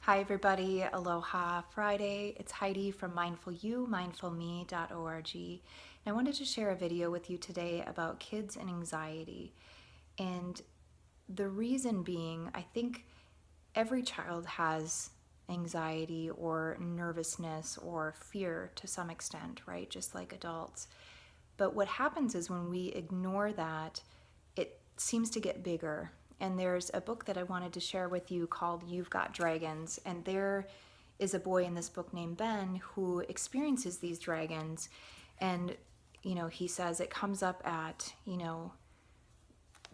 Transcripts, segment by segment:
Hi everybody, Aloha Friday. It's Heidi from mindfulme.org. And I wanted to share a video with you today about kids and anxiety. And the reason being, I think every child has anxiety or nervousness or fear to some extent, right? Just like adults. But what happens is when we ignore that, it seems to get bigger. And there's a book that I wanted to share with you called You've Got Dragons. And there is a boy in this book named Ben who experiences these dragons. And, he says it comes up at,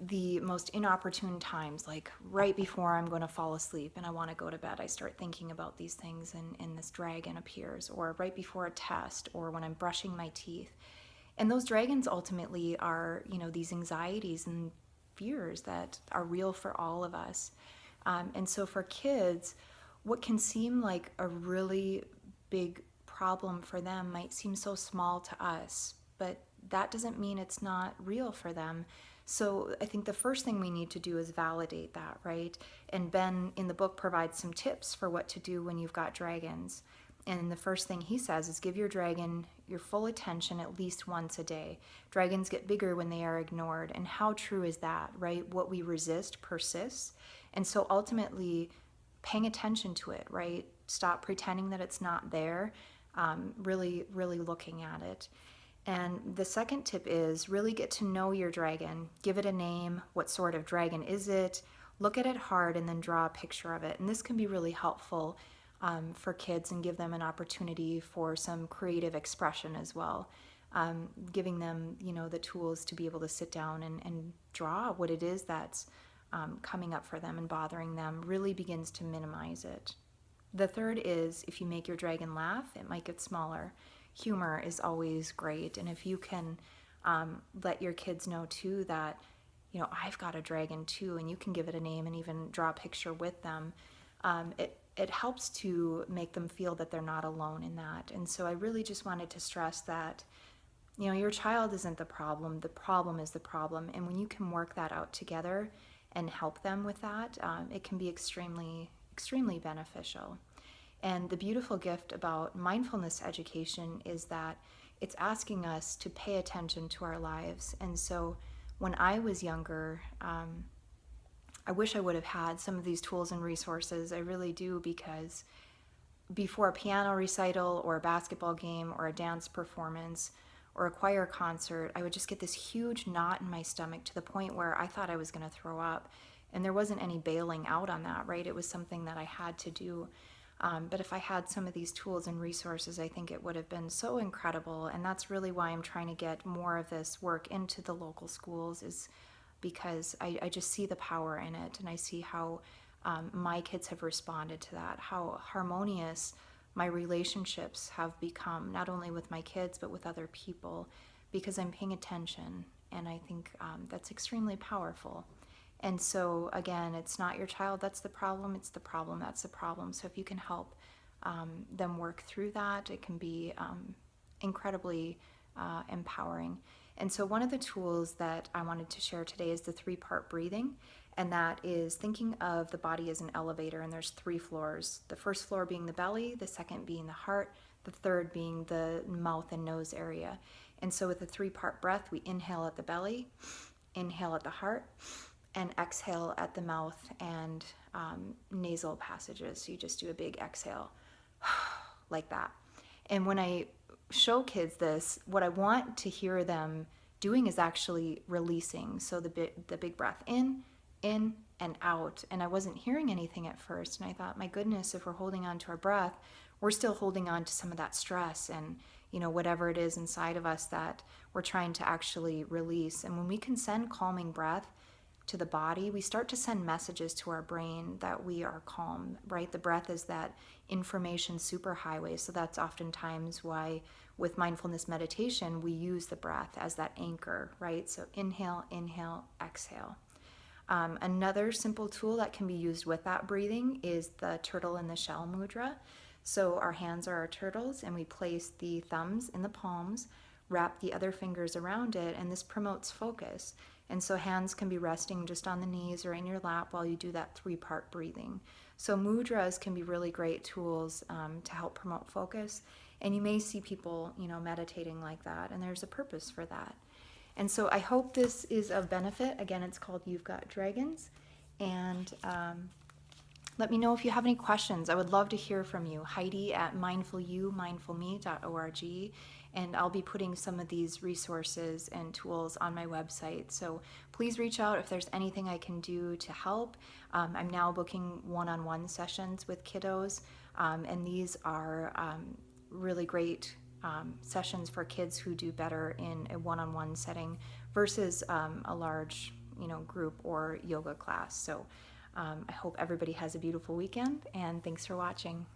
the most inopportune times, like right before I'm going to fall asleep and I want to go to bed. I start thinking about these things and this dragon appears, or right before a test, or when I'm brushing my teeth. And those dragons ultimately are, these anxieties and fears that are real for all of us. And so for kids, what can seem like a really big problem for them might seem so small to us, but that doesn't mean it's not real for them. So I think the first thing we need to do is validate that, right? And Ben in the book provides some tips for what to do when you've got dragons. And the first thing he says is give your dragon your full attention at least once a day. Dragons get bigger when they are ignored. And how true is that, right? What we resist persists. And so ultimately, paying attention to it, right? Stop pretending that it's not there, really, really looking at it. And the second tip is really get to know your dragon. Give it a name. What sort of dragon is it? Look at it hard and then draw a picture of it. And this can be really helpful for kids and give them an opportunity for some creative expression as well. Giving them, the tools to be able to sit down and draw what it is that's coming up for them and bothering them really begins to minimize it. The third is if you make your dragon laugh, it might get smaller. Humor is always great. And if you can let your kids know too that, I've got a dragon too, and you can give it a name and even draw a picture with them, it helps to make them feel that they're not alone in that. And so I really just wanted to stress that, your child isn't the problem is the problem. And when you can work that out together and help them with that, it can be extremely, extremely beneficial. And the beautiful gift about mindfulness education is that it's asking us to pay attention to our lives. And so when I was younger, I wish I would have had some of these tools and resources. I really do, because before a piano recital or a basketball game or a dance performance or a choir concert, I would just get this huge knot in my stomach to the point where I thought I was going to throw up. And there wasn't any bailing out on that, right? It was something that I had to do. But if I had some of these tools and resources, I think it would have been so incredible. And that's really why I'm trying to get more of this work into the local schools, is because I just see the power in it. And I see how my kids have responded to that, how harmonious my relationships have become, not only with my kids, but with other people, because I'm paying attention. And I think that's extremely powerful. And so again, it's not your child that's the problem, it's the problem that's the problem. So if you can help them work through that, it can be incredibly empowering. And so one of the tools that I wanted to share today is the 3-part breathing. And that is thinking of the body as an elevator, and there's 3 floors. The first floor being the belly, the second being the heart, the third being the mouth and nose area. And so with the 3-part breath, we inhale at the belly, inhale at the heart, and exhale at the mouth and nasal passages. So you just do a big exhale like that. And when I show kids this, what I want to hear them doing is actually releasing. So the big breath in, and out. And I wasn't hearing anything at first. And I thought, my goodness, if we're holding on to our breath, we're still holding on to some of that stress and, whatever it is inside of us that we're trying to actually release. And when we can send calming breath to the body, we start to send messages to our brain that we are calm, right? The breath is that information superhighway. So that's oftentimes why with mindfulness meditation, we use the breath as that anchor, right? So inhale, inhale, exhale. Another simple tool that can be used with that breathing is the turtle in the shell mudra. So our hands are our turtles, and we place the thumbs in the palms, wrap the other fingers around it, and this promotes focus. And so hands can be resting just on the knees or in your lap while you do that 3-part breathing. So mudras can be really great tools to help promote focus. And you may see people, meditating like that, and there's a purpose for that. And so I hope this is of benefit. Again, it's called You've Got Dragons. And let me know if you have any questions. I would love to hear from you. Heidi at mindfulme.org. And I'll be putting some of these resources and tools on my website. So please reach out if there's anything I can do to help. I'm now booking one-on-one sessions with kiddos. And these are really great sessions for kids who do better in a one-on-one setting versus a large, group or yoga class. So I hope everybody has a beautiful weekend, and thanks for watching.